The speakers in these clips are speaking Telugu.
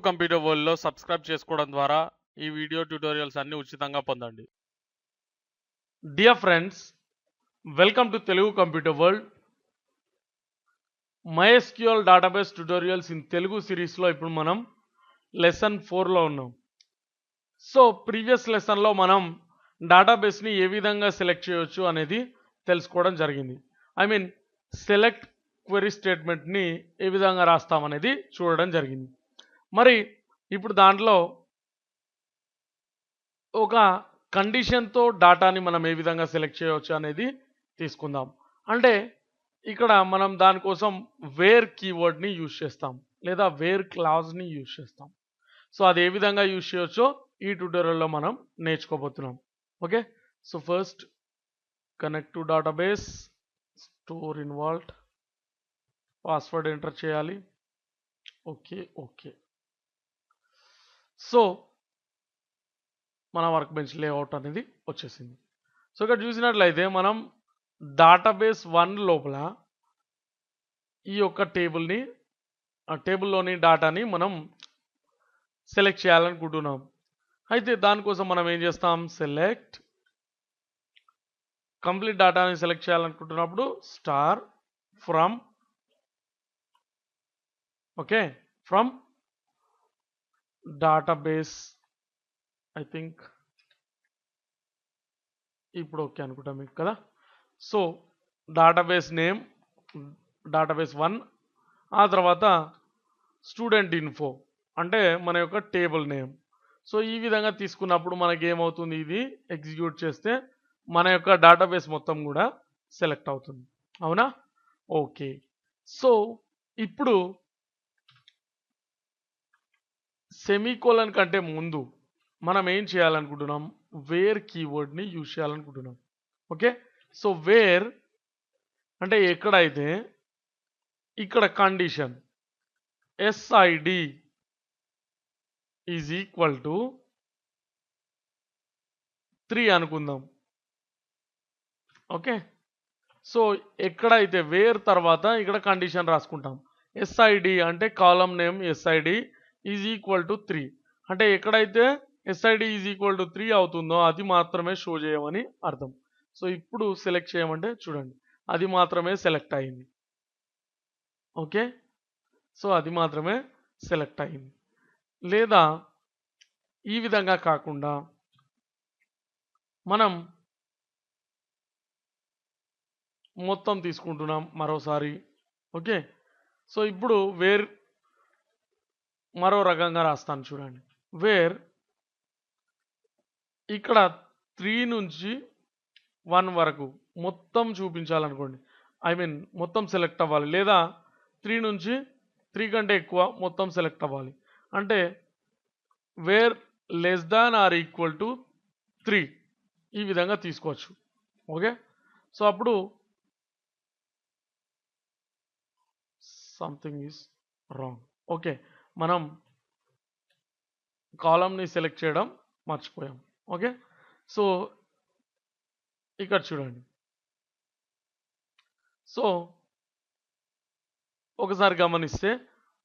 కంప్యూటర్ వరల్డ్లో సబ్స్క్రైబ్ చేసుకోవడం ద్వారా ఈ వీడియో ట్యూటోరియల్స్ అన్ని ఉచితంగా పొందండి. Dear friends, welcome to Telugu computer world. MySQL database tutorials in Telugu సిరీస్లో ఇప్పుడు మనం లెసన్ 4లో ఉన్నాం. సో ప్రీవియస్ లెసన్లో మనం డేటాబేస్ని ఏ విధంగా సెలెక్ట్ చేయవచ్చు అనేది తెలుసుకోవడం జరిగింది. సెలెక్ట్ క్వెరీ స్టేట్మెంట్ని ఏ విధంగా రాస్తామనేది చూడడం జరిగింది. మరి ఇప్పుడు దాంట్లో ఒక కండిషన్తో డాటాని మనం ఏ విధంగా సెలెక్ట్ చేయవచ్చు అనేది తీసుకుందాం. అంటే ఇక్కడ మనం దానికోసం వేర్ కీవర్డ్ని యూజ్ చేస్తాం లేదా వేర్ క్లాజ్ని యూజ్ చేస్తాం. సో అది ఏ విధంగా యూజ్ చేయవచ్చో ఈ ట్యూటోరియల్లో మనం నేర్చుకోబోతున్నాం. Okay, so first connect to database, store in vault, password enter చేయాలి. ఓకే సో మన వర్క్ బెంచ్ లేఅవుట్ అనేది వచ్చేసింది. సో ఇక్కడ చూసినట్లయితే మనం డేటాబేస్ 1 లోపల ఈ యొక్క టేబుల్ని టేబుల్లోని డాటాని మనం సెలెక్ట్ చేయాలనుకుంటున్నాం. అయితే దానికోసం మనం ఏం చేస్తాం, సెలెక్ట్ కంప్లీట్ డాటాని సెలెక్ట్ చేయాలనుకుంటున్నప్పుడు star from from database, I think ఇప్పుడు ఓకే అనుకుంటాం మీకు కదా. సో డేటాబేస్ నేమ్ డేటాబేస్ 1, ఆ తర్వాత స్టూడెంట్ ఇన్ఫో అంటే మన యొక్క టేబుల్ నేమ్. సో ఈ విధంగా తీసుకున్నప్పుడు మనకి ఏమవుతుంది, ఇది ఎగ్జిక్యూట్ చేస్తే మన యొక్క డేటాబేస్ మొత్తం కూడా సెలెక్ట్ అవుతుంది. అవునా? ఓకే, సో ఇప్పుడు సెమీకోలన్ కంటే ముందు మనం ఏం చేయాలనుకుంటున్నాం, వేర్ కీవర్డ్ని యూజ్ చేయాలనుకుంటున్నాం. ఓకే, సో వేర్ అంటే ఎక్కడైతే ఇక్కడ condition SID is equal to 3 అనుకుందాం. ఓకే, సో ఎక్కడైతే వేర్ తర్వాత ఇక్కడ కండిషన్ రాసుకుంటాం. SID అంటే కాలం name SID is equal to 3 అంటే ఎక్కడైతే SID ఈజ్ ఈక్వల్ టు 3 అవుతుందో అది మాత్రమే షో చేయమని అర్థం. సో ఇప్పుడు సెలెక్ట్ చేయమంటే చూడండి అది మాత్రమే సెలెక్ట్ అయింది. ఓకే, సో అది మాత్రమే సెలెక్ట్ అయింది. లేదా ఈ విధంగా కాకుండా మనం మొత్తం తీసుకుంటున్నాం మరోసారి. ఓకే, సో ఇప్పుడు వేర్ మరో రకంగా రాస్తాను చూడండి. వేర్ ఇక్కడ 3 నుంచి 1 వరకు మొత్తం చూపించాలనుకోండి, మొత్తం సెలెక్ట్ అవ్వాలి, లేదా 3 నుంచి 3 కంటే ఎక్కువ మొత్తం సెలెక్ట్ అవ్వాలి. అంటే where less than or equal to 3 ఈ విధంగా తీసుకోవచ్చు. ఓకే, సో అప్పుడు సంథింగ్ ఈజ్ రాంగ్. ఓకే, మనం కాలంని సెలెక్ట్ చేయడం మర్చిపోయాం. ఓకే, సో ఇక్కడ చూడండి. సో ఒకసారి గమనిస్తే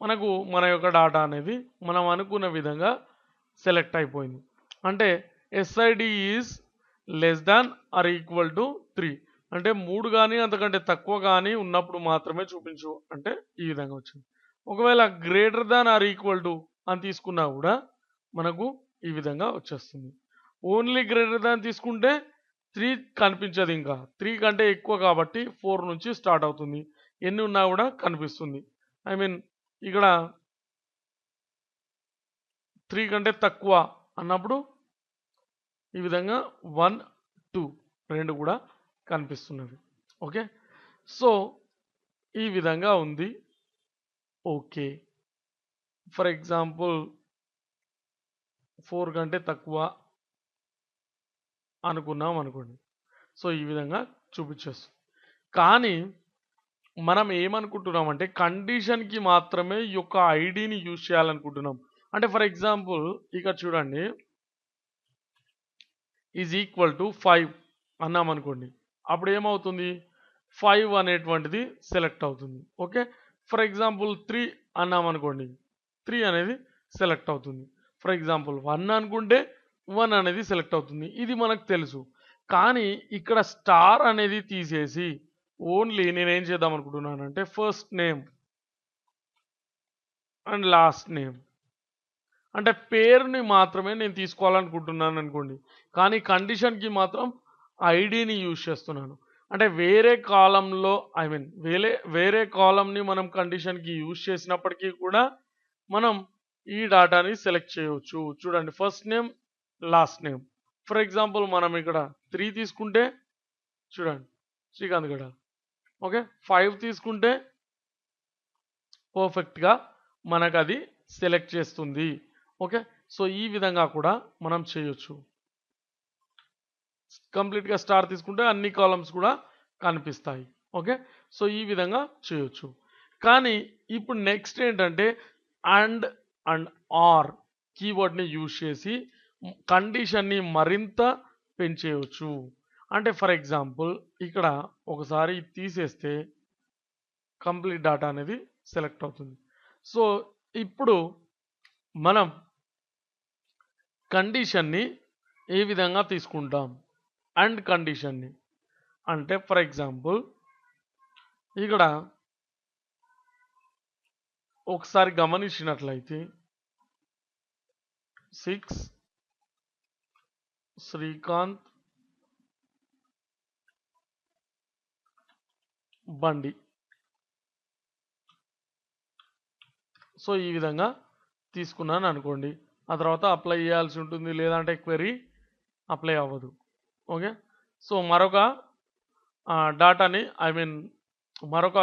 మనకు మన యొక్క డాటా అనేది మనం అనుకున్న విధంగా సెలెక్ట్ అయిపోయింది. అంటే SID is less than or equal to 3 అంటే 3 కానీ అంతకంటే తక్కువ కానీ ఉన్నప్పుడు మాత్రమే చూపించు అంటే ఈ విధంగా వచ్చింది. ఒకవేళ greater than or equal to అని తీసుకున్నా కూడా మనకు ఈ విధంగా వచ్చేస్తుంది. ఓన్లీ గ్రేటర్ దాన్ తీసుకుంటే 3 కనిపించదు, ఇంకా 3 కంటే ఎక్కువ కాబట్టి 4 నుంచి స్టార్ట్ అవుతుంది, ఎన్ని ఉన్నా కూడా కనిపిస్తుంది. ఇక్కడ 3 కంటే తక్కువ అన్నప్పుడు ఈ విధంగా 1, 2 రెండు కూడా కనిపిస్తున్నవి. ఓకే, సో ఈ విధంగా ఉంది. ఓకే, ఫర్ ఎగ్జాంపుల్ 4 కంటే తక్కువ అనుకున్నాం అనుకోండి, సో ఈ విధంగా చూపించేస్తుంది. కానీ మనం ఏమనుకుంటున్నామంటే కండిషన్కి మాత్రమే ఈ యొక్క ఐడిని యూజ్ చేయాలనుకుంటున్నాం. అంటే ఫర్ ఎగ్జాంపుల్ ఇక్కడ చూడండి, ఈజ్ ఈక్వల్ టు 5 అన్నాం అనుకోండి, అప్పుడు ఏమవుతుంది, 5 అనేటువంటిది సెలెక్ట్ అవుతుంది. ఓకే, ఫర్ ఎగ్జాంపుల్ 3 అన్నాం అనుకోండి, 3 అనేది సెలెక్ట్ అవుతుంది. ఫర్ ఎగ్జాంపుల్ 1 అనుకుంటే 1 అనేది సెలెక్ట్ అవుతుంది. ఇది మనకు తెలుసు. కానీ ఇక్కడ స్టార్ అనేది తీసేసి ఓన్లీ నేనేం చేద్దాం అనుకుంటున్నానంటే first name and last name అంటే పేరుని మాత్రమే నేను తీసుకోవాలనుకుంటున్నాను అనుకోండి. కానీ కండిషన్‌కి మాత్రం ఐడీని యూజ్ చేస్తున్నాను. అంటే వేరే కాలమ్‌లో వేరే కాలమ్‌ని మనం కండిషన్‌కి యూజ్ చేసినప్పటికీ కూడా మనం ఈ డేటాని సెలెక్ట్ చేయొచ్చు. చూడండి first name, last name. For example మనం ఇక్కడ 3 తీసుకుంటే చూడండి శ్రీకాంత్ గడ. ఓకే. 5 తీసుకుంటే పర్ఫెక్ట్‌గా మనకది సెలెక్ట్ చేస్తుంది. ఓకే. సో ఈ విధంగా కూడా మనం చేయొచ్చు. కంప్లీట్‌గా స్టార్ తీసుకుంటే అన్ని కాలమ్స్ కూడా కనిపిస్తాయి. ఓకే. సో ఈ విధంగా చేయొచ్చు. కానీ ఇప్పుడు నెక్స్ట్ ఏంటంటే అండ్ ఆర్ కీవర్డ్‌ని యూజ్ చేసి కండిషన్‌ని మరింత పెంచేయొచ్చు. అంటే ఫర్ ఎగ్జాంపుల్ ఇక్కడ ఒకసారి తీసేస్తే కంప్లీట్ డేటా అనేది సెలెక్ట్ అవుతుంది. సో ఇప్పుడు మనం కండిషన్‌ని ఏ విధంగా తీసుకుంటాం? అండ్ కండిషన్‌ని. అంటే ఫర్ ఎగ్జాంపుల్ ఇక్కడ ఒకసారి గమనించినట్లయితే 6 శ్రీకాంత్ బండి. సో ఈ విధంగా తీసుకున్నాను అనుకోండి. ఆ తర్వాత అప్లై చేయాల్సి ఉంటుంది, లేదంటే క్వెరీ అప్లై అవ్వదు. ఓకే. సో మరొక డాటాని మరొక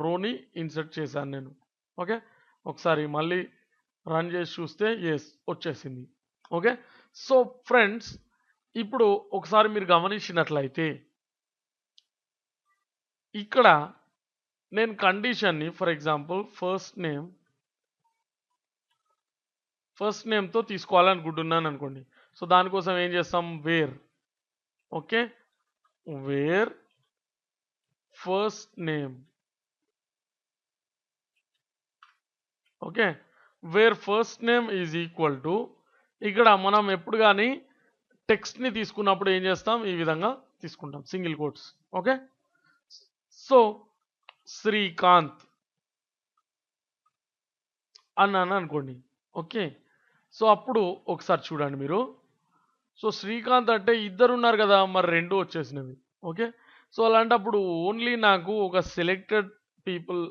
రోని ఇన్సర్ట్ చేశాను నేను. ఓకే. ఒకసారి మళ్ళీ రన్ చేసి చూస్తే ఎస్ వచ్చేసింది. ఓకే. సో ఫ్రెండ్స్ ఇప్పుడు ఒకసారి మీరు గమనించినట్లయితే ఇక్కడ నేను కండిషన్ని ఫర్ ఎగ్జాంపుల్ ఫస్ట్ నేమ్తో తీసుకోవాలనుకుంటున్నాను అనుకోండి. సో దానికోసం ఏం చేస్తాం where. Okay. Where first name. Okay. Where first name is equal to ఇక్కడ మనం ఎప్పుడు కానీ టెక్స్ట్ని తీసుకున్నప్పుడు ఏం చేస్తాం ఈ విధంగా తీసుకుంటాం single quotes. Okay. So Srikanth అన్నాను అనుకోండి. ఓకే. సో అప్పుడు ఒకసారి చూడండి మీరు. సో శ్రీకాంత్ అంటే ఇద్దరు ఉన్నారు కదా, మరి 2 వచ్చేసినవి. ఓకే. సో అలాంటప్పుడు ఓన్లీ నాకు ఒక సెలెక్టెడ్ పీపుల్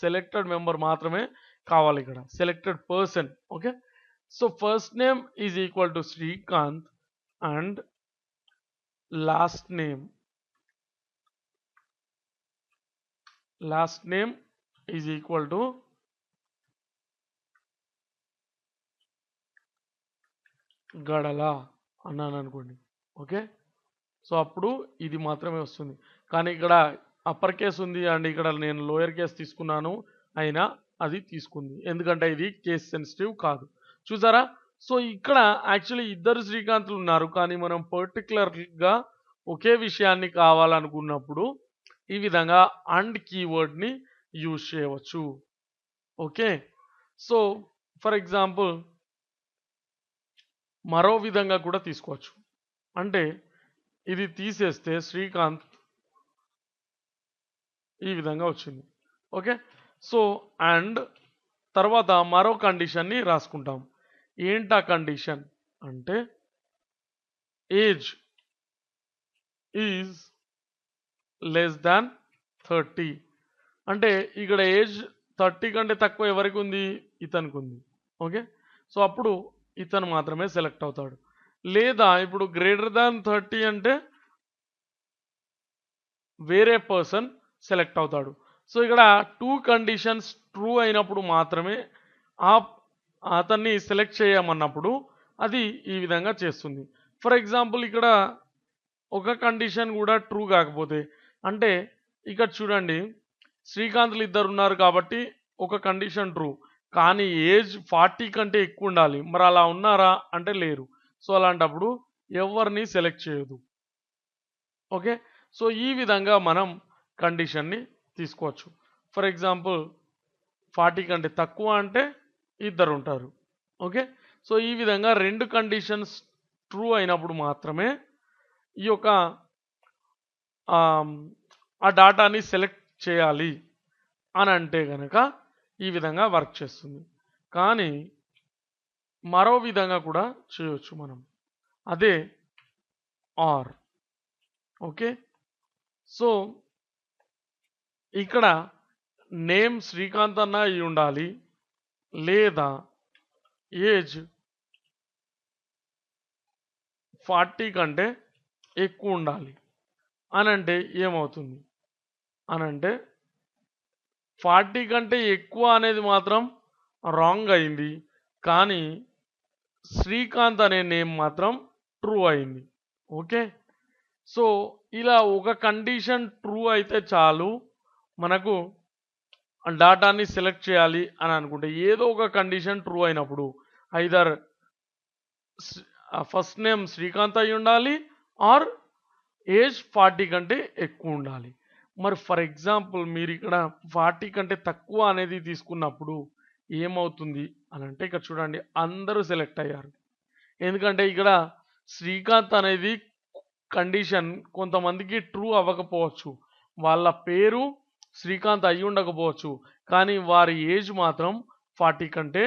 సెలెక్టెడ్ మెంబర్ మాత్రమే కావాలి ఇక్కడ. Selected person. Okay. So first name is equal to Srikanth and last name is equal to గడల అన్నాను అనుకోండి. ఓకే. సో అప్పుడు ఇది మాత్రమే వస్తుంది. కానీ ఇక్కడ అప్పర్ కేస్ ఉంది అండ్ ఇక్కడ నేను లోయర్ కేస్ తీసుకున్నాను, అయినా అది తీసుకుంది. ఎందుకంటే ఇది కేస్ సెన్సిటివ్ కాదు. చూసారా? సో ఇక్కడ యాక్చువల్లీ ఇద్దరు శ్రీకాంత్లు ఉన్నారు. కానీ మనం పర్టికులర్గా ఒకే విషయాన్ని కావాలనుకున్నప్పుడు ఈ విధంగా అండ్ కీవర్డ్ని యూజ్ చేయవచ్చు. ఓకే. సో ఫర్ ఎగ్జాంపుల్ మరో విధంగా కూడా తీసుకోవచ్చు. అంటే ఇది తీసేస్తే శ్రీకాంత్ ఈ విధంగా వచ్చింది. ఓకే. సో అండ్ తర్వాత మరో కండిషన్ని రాసుకుంటాం. ఏంటా కండిషన్ అంటే ఏజ్ ఈజ్ లెస్ దాన్ 30. అంటే ఇక్కడ ఏజ్ 30 కంటే తక్కువ ఎవరికి ఉంది? ఇతనికి ఉంది. ఓకే. సో అప్పుడు ఇతను మాత్రమే సెలెక్ట్ అవుతాడు. లేదా ఇప్పుడు గ్రేటర్ దాన్ 30 అంటే వేరే పర్సన్ సెలెక్ట్ అవుతాడు. సో ఇక్కడ 2 కండిషన్స్ ట్రూ అయినప్పుడు మాత్రమే అతన్ని సెలెక్ట్ చేయమన్నప్పుడు అది ఈ విధంగా చేస్తుంది. ఫర్ ఎగ్జాంపుల్ ఇక్కడ ఒక కండిషన్ కూడా ట్రూ కాకపోతే, అంటే ఇక్కడ చూడండి శ్రీకాంత్లు ఇద్దరు ఉన్నారు కాబట్టి ఒక కండిషన్ ట్రూ, కానీ ఏజ్ 40 కంటే ఎక్కువ ఉండాలి. మరి అలా ఉన్నారా అంటే లేరు. సో అలాంటప్పుడు ఎవరిని సెలెక్ట్ చేయదు. ఓకే. సో ఈ విధంగా మనం కండిషన్ని తీసుకోవచ్చు. ఫర్ ఎగ్జాంపుల్ 40 కంటే తక్కువ అంటే ఇద్దరు ఉంటారు. ఓకే. సో ఈ విధంగా రెండు కండిషన్స్ ట్రూ అయినప్పుడు మాత్రమే ఈ యొక్క ఆ డాటాని సెలెక్ట్ చేయాలి అని అంటే గనక ఈ విధంగా వర్క్ చేస్తుంది. కానీ మరో విధంగా కూడా చేయొచ్చు మనం. అదే ఆర్. ఓకే. సో ఇక్కడ నేమ్ శ్రీకాంత్ అన్న అయి ఉండాలి, లేదా ఏజ్ 40 కంటే ఎక్కువ ఉండాలి అనంటే ఏమవుతుంది అనంటే 40 కంటే ఎక్కువ అనేది మాత్రం రాంగ్ అయింది, కానీ శ్రీకాంత్ అనే నేమ్ మాత్రం ట్రూ అయింది. ఓకే. సో ఇలా ఒక కండిషన్ ట్రూ అయితే చాలు మనకు డాటాని సెలెక్ట్ చేయాలి అని అనుకుంటే ఏదో ఒక కండిషన్ ట్రూ అయినప్పుడు ఐదర్ ఫస్ట్ నేమ్ శ్రీకాంత్ అయి ఉండాలి ఆర్ ఏజ్ 40 కంటే ఎక్కువ ఉండాలి. మరి ఫర్ ఎగ్జాంపుల్ మీరు ఇక్కడ 40 కంటే తక్కువ అనేది తీసుకున్నప్పుడు ఏమవుతుంది అని అంటే ఇక్కడ చూడండి అందరూ సెలెక్ట్ అయ్యారు. ఎందుకంటే ఇక్కడ శ్రీకాంత్ అనేది కండిషన్ కొంతమందికి ట్రూ అవ్వకపోవచ్చు, వాళ్ళ పేరు శ్రీకాంత్ అయి ఉండకపోవచ్చు, కానీ వారి ఏజ్ మాత్రం 40 కంటే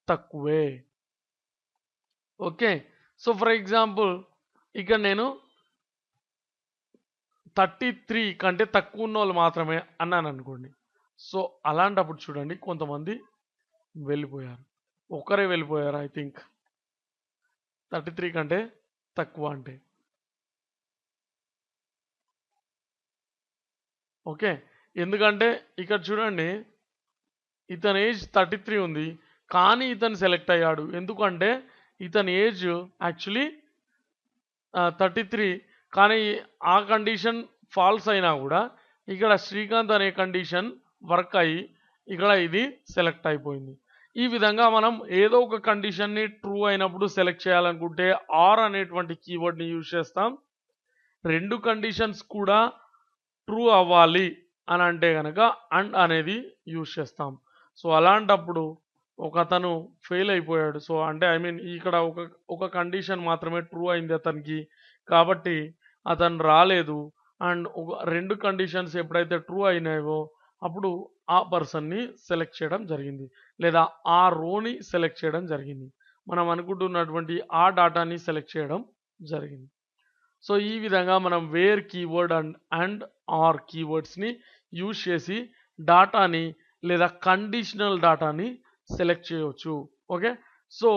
తక్కువే. ఓకే. సో ఫర్ ఎగ్జాంపుల్ ఇక్కడ నేను 33 కంటే తక్కువ ఉన్న వాళ్ళు మాత్రమే అన్నాను అనుకోండి. సో అలాంటప్పుడు చూడండి కొంతమంది వెళ్ళిపోయారు, ఒకరే వెళ్ళిపోయారు. ఐ థింక్ 33 కంటే తక్కువ అంటే. ఓకే. ఎందుకంటే ఇక్కడ చూడండి ఇతని ఏజ్ 33 ఉంది, కానీ ఇతను సెలెక్ట్ అయ్యాడు. ఎందుకంటే ఇతని ఏజ్ యాక్చువల్లీ 33, కానీ ఆ కండిషన్ ఫాల్స్ అయినా కూడా ఇక్కడ శ్రీకాంత్ అనే కండిషన్ వర్క్ అయ్యి ఇక్కడ ఇది సెలెక్ట్ అయిపోయింది. ఈ విధంగా మనం ఏదో ఒక కండిషన్ని ట్రూ అయినప్పుడు సెలెక్ట్ చేయాలనుకుంటే ఆర్ అనేటువంటి కీవర్డ్ని యూజ్ చేస్తాం. రెండు కండిషన్స్ కూడా ట్రూ అవ్వాలి అని అంటే కనుక అండ్ అనేది యూజ్ చేస్తాం. సో అలాంటప్పుడు ఒకతను ఫెయిల్ అయిపోయాడు. సో అంటే ఐ మీన్ ఇక్కడ ఒక కండిషన్ మాత్రమే ట్రూ అయింది అతనికి, కాబట్టి అతను రాలేదు. అండ్ రెండు కండిషన్స్ ఎప్పుడైతే ట్రూ అయినాయో అప్పుడు ఆ పర్సన్ని సెలెక్ట్ చేయడం జరిగింది, లేదా ఆ రోని సెలెక్ట్ చేయడం జరిగింది. మనం అనుకుంటున్నటువంటి ఆ డాటాని సెలెక్ట్ చేయడం జరిగింది. సో ఈ విధంగా మనం వేర్ కీవర్డ్ అండ్ ఆర్ కీవర్డ్స్ని యూజ్ చేసి డాటాని లేదా కండిషనల్ డాటాని సెలెక్ట్ చేయవచ్చు. ఓకే. సో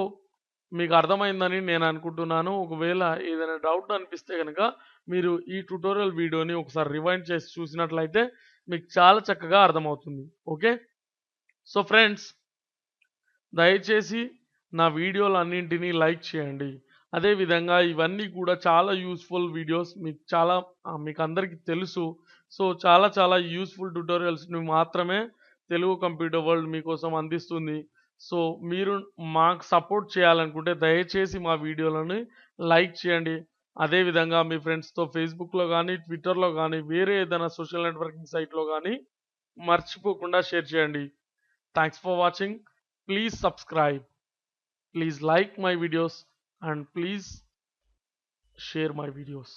మీకు అర్థమైందని నేను అనుకుంటున్నాను. ఒకవేళ ఏదైనా డౌట్ అనిపిస్తే కనుక మీరు ఈ ట్యుటోరియల్ వీడియోని ఒకసారి రివైండ్ చేసి చూసినట్లయితే మీకు చాలా చక్కగా అర్థమవుతుంది. ఓకే. సో ఫ్రెండ్స్, దయచేసి నా వీడియోలన్నింటినీ లైక్ చేయండి. అదేవిధంగా ఇవన్నీ కూడా చాలా యూస్ఫుల్ వీడియోస్, మీకు అందరికీ తెలుసు. సో చాలా యూస్ఫుల్ ట్యుటోరియల్స్ని మాత్రమే తెలుగు కంప్యూటర్ వరల్డ్ మీకోసం అందిస్తుంది. సో మీరు మాకు సపోర్ట్ చేయాలనుకుంటే దయచేసి మా వీడియోలను లైక్ చేయండి. అదేవిధంగా మీ ఫ్రెండ్స్తో ఫేస్బుక్లో కానీ, ట్విట్టర్లో కానీ, వేరే ఏదైనా సోషల్ నెట్వర్కింగ్ సైట్లో కానీ మర్చిపోకుండా షేర్ చేయండి. Thanks for watching. Please subscribe, please like my videos, and please share my videos.